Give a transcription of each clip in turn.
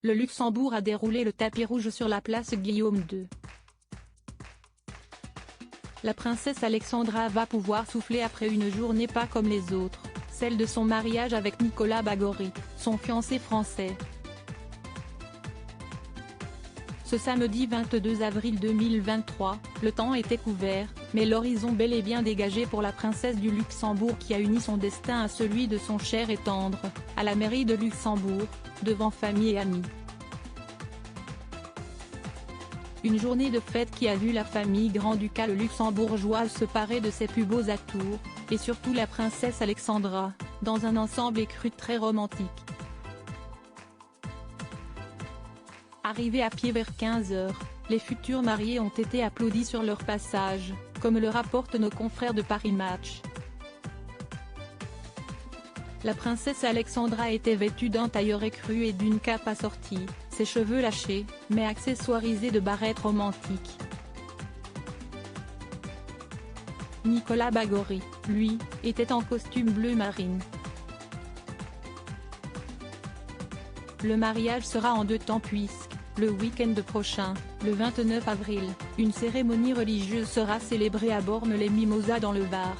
le Luxembourg a déroulé le tapis rouge sur la place Guillaume II. La princesse Alexandra va pouvoir souffler après une journée pas comme les autres, celle de son mariage avec Nicolas Bagory, son fiancé français. Ce samedi 22 avril 2023, le temps était couvert, mais l'horizon bel et bien dégagé pour la princesse du Luxembourg qui a uni son destin à celui de son cher et tendre, à la mairie de Luxembourg, devant famille et amis. Une journée de fête qui a vu la famille grand-ducale luxembourgeoise se parer de ses plus beaux atours, et surtout la princesse Alexandra, dans un ensemble écru très romantique. Arrivés à pied vers 15 h, les futurs mariés ont été applaudis sur leur passage, comme le rapportent nos confrères de Paris Match. La princesse Alexandra était vêtue d'un tailleur écru et d'une cape assortie, ses cheveux lâchés, mais accessoirisés de barrettes romantiques. Nicolas Bagory, lui, était en costume bleu marine. Le mariage sera en deux temps puisque, le week-end prochain, le 29 avril, une cérémonie religieuse sera célébrée à Bormes-les-Mimosas dans le Var.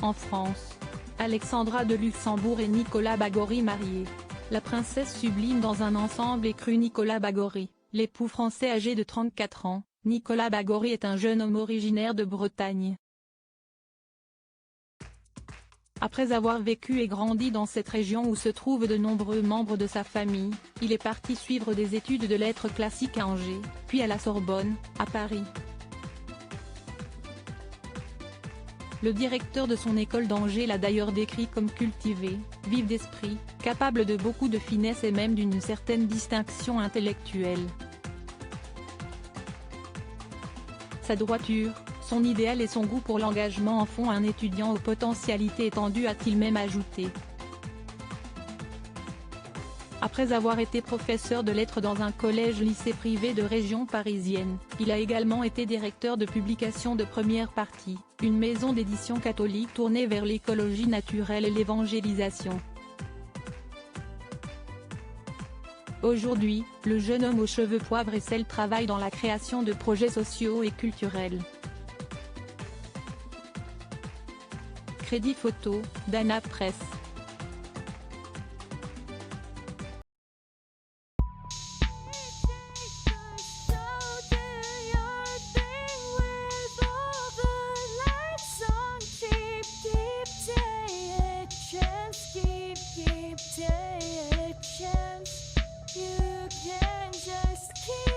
En France, Alexandra de Luxembourg et Nicolas Bagory mariés. La princesse sublime dans un ensemble écru Nicolas Bagory, l'époux français âgé de 34 ans, Nicolas Bagory est un jeune homme originaire de Bretagne. Après avoir vécu et grandi dans cette région où se trouvent de nombreux membres de sa famille, il est parti suivre des études de lettres classiques à Angers, puis à la Sorbonne, à Paris. Le directeur de son école d'Angers l'a d'ailleurs décrit comme cultivé, vif d'esprit, capable de beaucoup de finesse et même d'une certaine distinction intellectuelle. Sa droiture, son idéal et son goût pour l'engagement en font un étudiant aux potentialités étendues, a-t-il même ajouté. Après avoir été professeur de lettres dans un collège-lycée privé de région parisienne, il a également été directeur de publication de Première Partie, une maison d'édition catholique tournée vers l'écologie naturelle et l'évangélisation. Aujourd'hui, le jeune homme aux cheveux poivre et sel travaille dans la création de projets sociaux et culturels. Crédit photo, Dana Press. You can just keep